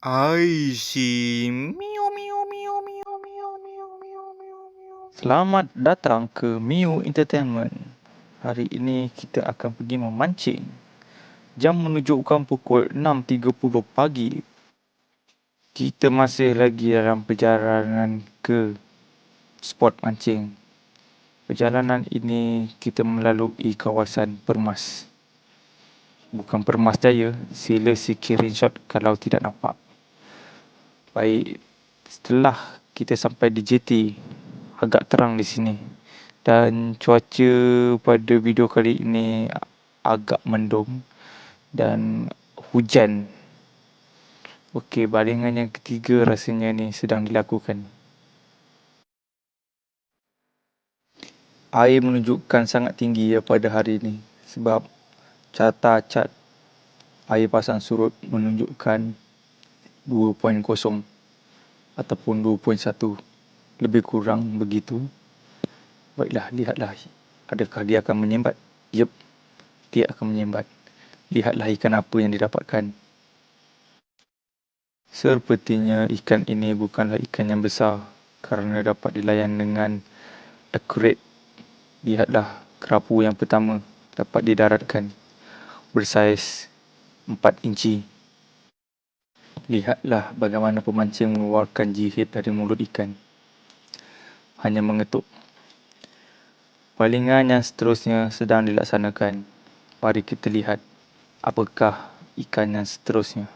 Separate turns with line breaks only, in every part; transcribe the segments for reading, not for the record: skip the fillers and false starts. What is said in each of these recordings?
Aishi. Miau, miau, miau, miau, miau, miau, miau, miau, miau.
Selamat datang ke Miu Entertainment. Hari ini kita akan pergi memancing. Jam menunjukkan pukul 6.30 pagi. Kita masih lagi dalam perjalanan ke spot mancing. Perjalanan ini kita melalui kawasan Permas. Bukan Permas Jaya, sila screenshot kalau tidak nampak. Baik, setelah kita sampai di JT, agak terang di sini. Dan cuaca pada video kali ini agak mendung dan hujan. Okey, balingan yang ketiga rasanya ni sedang dilakukan. Air menunjukkan sangat tinggi pada hari ini sebab carta cat air pasang surut menunjukkan 2.0 ataupun 2.1, lebih kurang begitu. Baiklah, lihatlah. Adakah dia akan menyambat? Yep, dia akan menyambat. Lihatlah ikan apa yang didapatkan. Sepertinya ikan ini bukanlah ikan yang besar kerana dapat dilayan dengan akurat. Lihatlah kerapu yang pertama dapat didaratkan bersaiz 4 inci. Lihatlah bagaimana pemancing mengeluarkan jihad dari mulut ikan. Hanya mengetuk. Balingan yang seterusnya sedang dilaksanakan. Mari kita lihat apakah ikan yang seterusnya.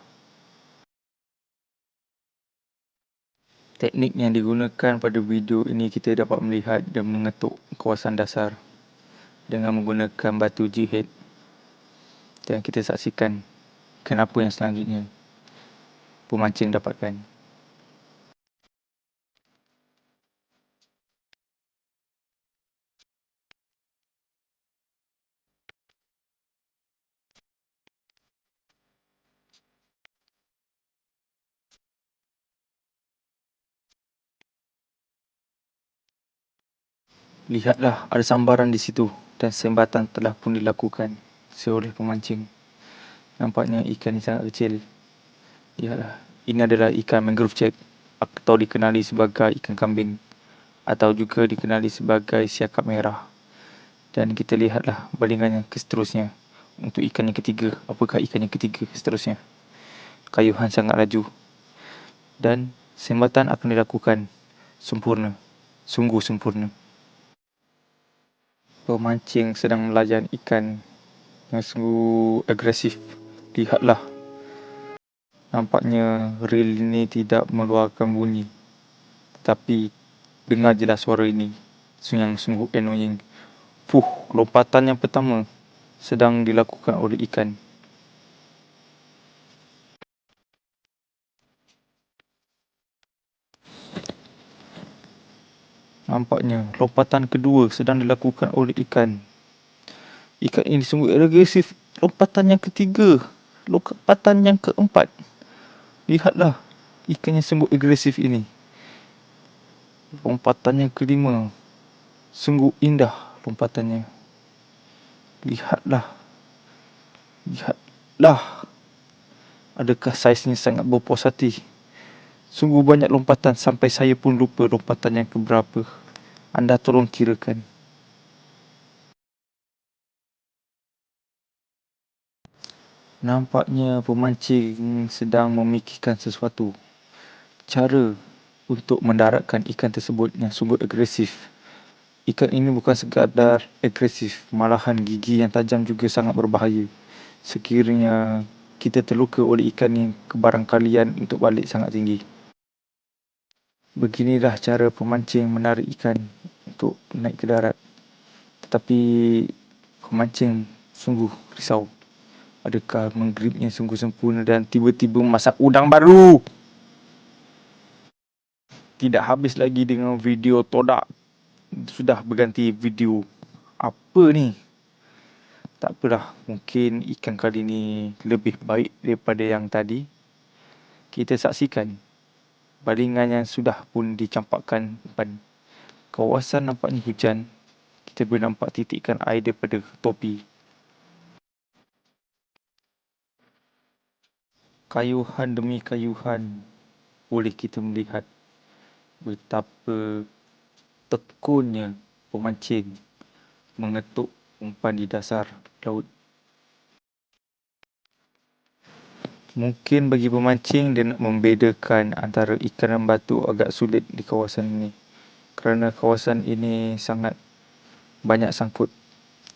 Teknik yang digunakan pada video ini kita dapat melihat dan mengetuk kawasan dasar dengan menggunakan batu jihad. Dan kita saksikan kenapa yang selanjutnya pemancing dapatkan. Lihatlah, ada sambaran di situ dan sembatan telah pun dilakukan oleh pemancing. Nampaknya ikan ini sangat kecil. Lihatlah, ini adalah ikan mangrove jack atau dikenali sebagai ikan kambing atau juga dikenali sebagai siakap merah. Dan kita lihatlah balingan yang seterusnya untuk ikan yang ketiga. Apakah ikan yang ketiga seterusnya? Kayuhan sangat laju dan sembatan akan dilakukan sempurna, sungguh sempurna. Pemancing sedang melayan ikan yang sungguh agresif. Lihatlah, nampaknya reel ini tidak mengeluarkan bunyi, tetapi dengar jelas suara ini yang sungguh annoying. Lompatan yang pertama sedang dilakukan oleh ikan. Nampaknya lompatan kedua sedang dilakukan oleh ikan. Ikan ini sungguh agresif. Lompatan yang ketiga, lompatan yang keempat. Lihatlah ikan yang sungguh agresif ini. Lompatan yang kelima, sungguh indah lompatannya. Lihatlah. Lihatlah. Adakah saiznya sangat berpuas hati? Sungguh banyak lompatan sampai saya pun lupa lompatan yang keberapa. Anda tolong kirakan. Nampaknya pemancing sedang memikirkan sesuatu. Cara untuk mendaratkan ikan tersebut yang sungguh agresif. Ikan ini bukan sekadar agresif, malahan gigi yang tajam juga sangat berbahaya. Sekiranya kita terluka oleh ikan ini, kebarangkalian untuk balik sangat tinggi. Beginilah cara pemancing menarik ikan untuk naik ke darat. Tetapi pemancing sungguh risau. Adakah menggripnya sungguh sempurna dan tiba-tiba masak udang baru? Tidak habis lagi dengan video todak. Sudah berganti video. Apa ni? Tak apalah, mungkin ikan kali ni lebih baik daripada yang tadi. Kita saksikan balingan yang sudah pun dicampakkan depan. Kawasan nampaknya hujan. Kita boleh nampak titikan air daripada topi. Kayuhan demi kayuhan boleh kita melihat betapa tekunnya pemancing mengetuk umpan di dasar laut. Mungkin bagi pemancing dia nak membedakan antara ikan dan batu agak sulit di kawasan ini. Kerana kawasan ini sangat banyak sangkut.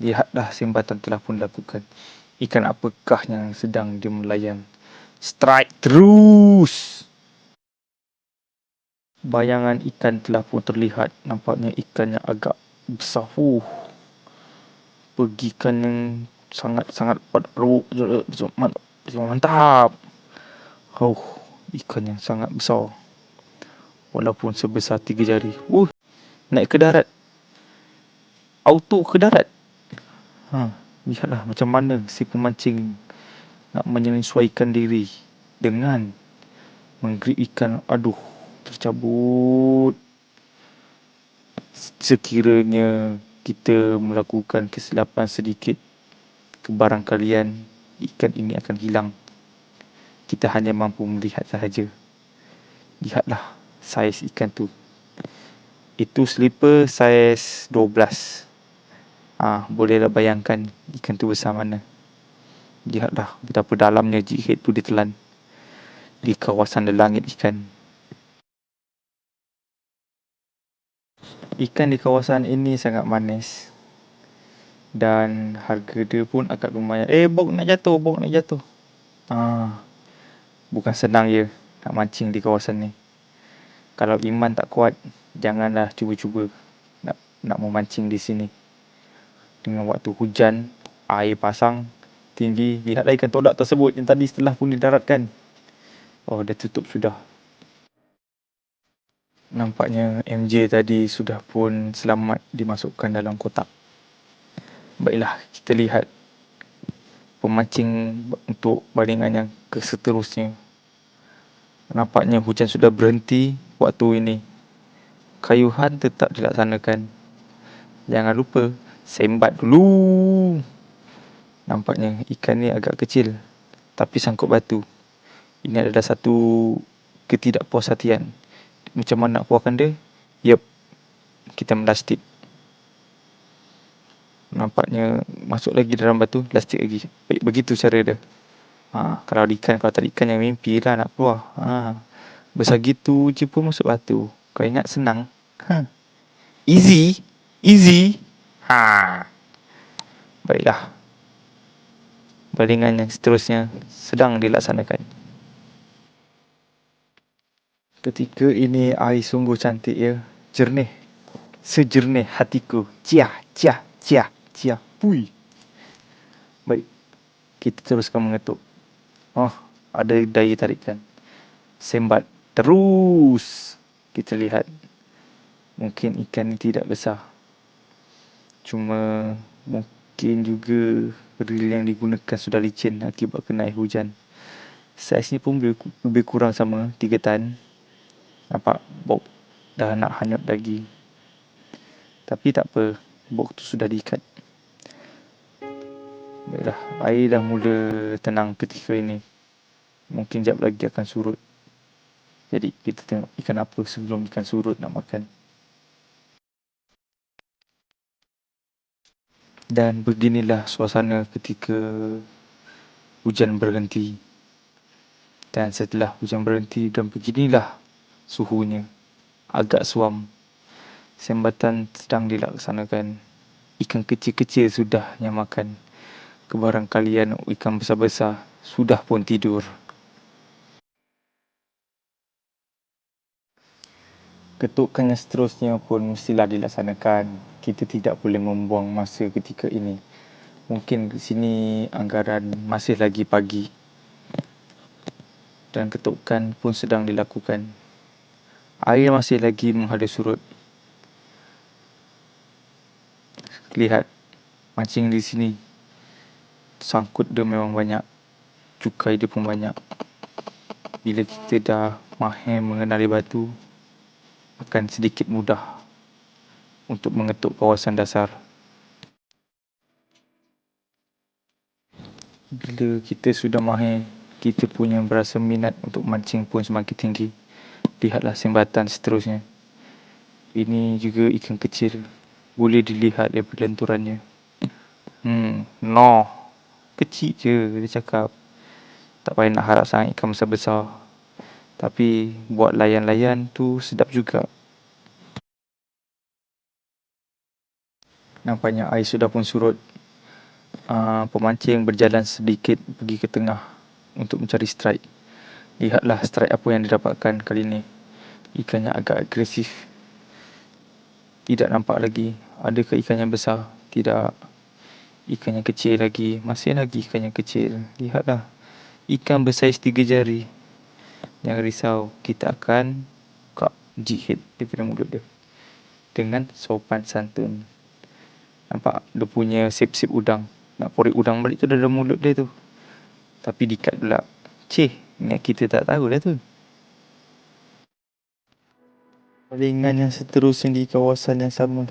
Lihatlah sembatan telah pun dilakukan. Ikan apakah yang sedang dia melayan? Strike terus! Bayangan ikan telah pun terlihat. Nampaknya ikan yang agak besar. Pergikan yang sangat-sangat mantap. Ikan yang sangat besar. Walaupun sebesar 3 jari. Naik ke darat. Auto ke darat. Lihatlah macam mana si pemancing nak menyesuaikan diri dengan menggrip ikan. Tercabut. Sekiranya kita melakukan kesilapan sedikit, kebarangkalian ikan ini akan hilang. Kita hanya mampu melihat sahaja. Lihatlah saiz ikan tu. Itu slipper saiz 12. Bolehlah bayangkan ikan tu besar mana. Lihatlah betapa dalamnya jig head tu ditelan di kawasan langit ikan. Ikan di kawasan ini sangat manis. Dan harga dia pun agak lumayan. Bok nak jatuh. Bukan senang ya nak mancing di kawasan ni. Kalau iman tak kuat, janganlah cuba-cuba nak memancing di sini. Dengan waktu hujan, air pasang tinggi, lihatlah ikan todak tersebut yang tadi setelah pun didaratkan. Dah tutup sudah. Nampaknya MJ tadi sudah pun selamat dimasukkan dalam kotak. Baiklah, kita lihat pemancing untuk baringan yang seterusnya. Nampaknya hujan sudah berhenti waktu ini. Kayuhan tetap dilaksanakan. Jangan lupa sembat dulu. Nampaknya ikan ni agak kecil tapi sangkut batu. Ini adalah satu ketidakpuashatian. Macam mana nak puaskan dia? Kita melastik. Nampaknya masuk lagi dalam batu, lastik lagi. Baik, begitu cara dia. Kalau tak ikan yang mimpi lah nak keluar. Besar gitu je pun masuk batu. Kau ingat senang? Easy. Baiklah. Baringan yang seterusnya sedang dilaksanakan. Ketika ini air sungguh cantik ya. Jernih. Sejernih hatiku. Ciah. Pui. Baik. Kita teruskan mengetuk. Ada daya tarikan. Sembat. Terus. Kita lihat. Mungkin ikan ni tidak besar. Cuma mungkin juga reel yang digunakan sudah licin akibat kena air hujan. Saiz ni pun lebih kurang sama 3 tan. Nampak box dah nak hanyut lagi. Tapi tak apa, box tu sudah diikat. Baiklah, air dah mula tenang ketika ini. Mungkin jap lagi akan surut. Jadi kita tengok ikan apa sebelum ikan surut nak makan. Dan beginilah suasana ketika hujan berhenti. Dan setelah hujan berhenti dan beginilah suhunya. Agak suam. Sembatan sedang dilaksanakan. Ikan kecil-kecil sudah yang makan. Kebarangkalian ikan besar-besar sudah pun tidur. Ketukan yang seterusnya pun mestilah dilaksanakan. Kita tidak boleh membuang masa ketika ini. Mungkin di sini anggaran masih lagi pagi. Dan ketukan pun sedang dilakukan. Air masih lagi menghada surut. Lihat, mancing di sini. Sangkut dia memang banyak. Cukai dia pun banyak. Bila kita dah mahir mengenali batu, akan sedikit mudah untuk mengetuk kawasan dasar. Bila kita sudah mahir kita punya berasa minat untuk mancing pun semakin tinggi. Lihatlah sembatan seterusnya. Ini juga ikan kecil. Boleh dilihat daripada lenturannya. No. Kecil je dia cakap. Tak payah nak harap sangat ikan besar-besar. Tapi buat layan-layan tu sedap juga. Nampaknya air sudah pun surut. Pemancing berjalan sedikit pergi ke tengah untuk mencari strike. Lihatlah strike apa yang didapatkan kali ini. Ikannya agak agresif. Tidak nampak lagi. Adakah ikan yang besar? Tidak. Ikan yang kecil lagi. Masih lagi ikan yang kecil. Lihatlah. Ikan bersaiz 3 jari. Jangan risau. Kita akan buka jihad daripada mulut dia. Dengan sopan santun. Nampak dia punya sip-sip udang. Nak korek udang balik tu dalam mulut dia tu. Tapi dikat pula. Ingat kita tak tahu dah tu. Jaringan yang seterusnya di kawasan yang sama.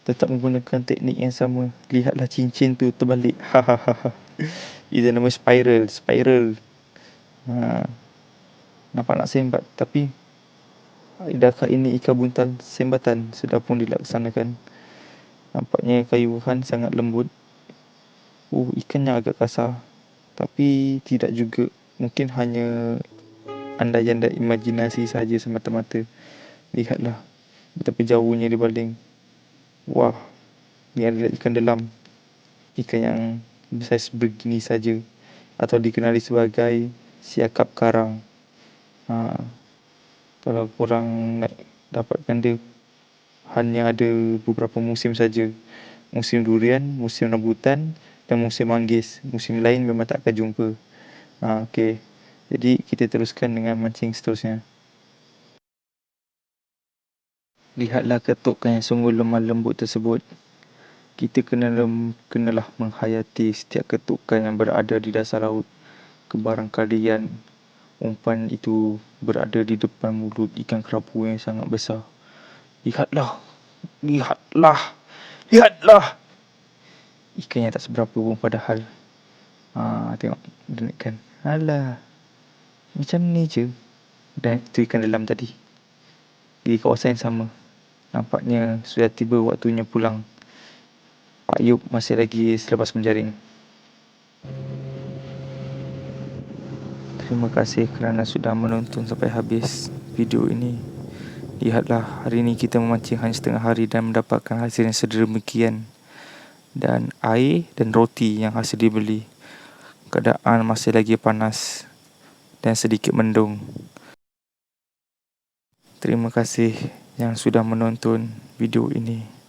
Tetap menggunakan teknik yang sama. Lihatlah cincin tu terbalik. Hahaha. Itu nama spiral. Nampak nak sembat. Tapi adakah ini ikan buntal sembatan sudah pun dilaksanakan. Nampaknya kayuhan sangat lembut. Ikannya agak kasar. Tapi tidak juga. Mungkin hanya andaian dan imajinasi sahaja semata-mata. Lihatlah betapa jauhnya dia baling. Wah, ni adalah ikan delam. Ikan yang bersaiz begini saja. Atau dikenali sebagai siakap karang. Kalau korang nak dapatkan dia, hanya ada beberapa musim saja. Musim durian, musim rambutan dan musim manggis. Musim lain memang tak akan jumpa. Okey. Jadi kita teruskan dengan mancing seterusnya. Lihatlah ketukan yang sungguh lemah lembut tersebut. Kita kenalah menghayati setiap ketukan yang berada di dasar laut. Kebarangkalian umpan itu berada di depan mulut ikan kerapu yang sangat besar. Lihatlah. Ikan yang tak seberapa pun padahal. Tengok dia naikkan. Alah. Macam ni je. Dan itu ikan dalam tadi. Di kawasan yang sama. Nampaknya sudah tiba waktunya pulang. Pak Yub masih lagi selepas menjaring. Terima kasih kerana sudah menonton sampai habis video ini. Lihatlah, hari ini kita memancing hanya setengah hari dan mendapatkan hasil yang sedemikian. Dan air dan roti yang hasil dibeli. Keadaan masih lagi panas dan sedikit mendung. Terima kasih yang sudah menonton video ini.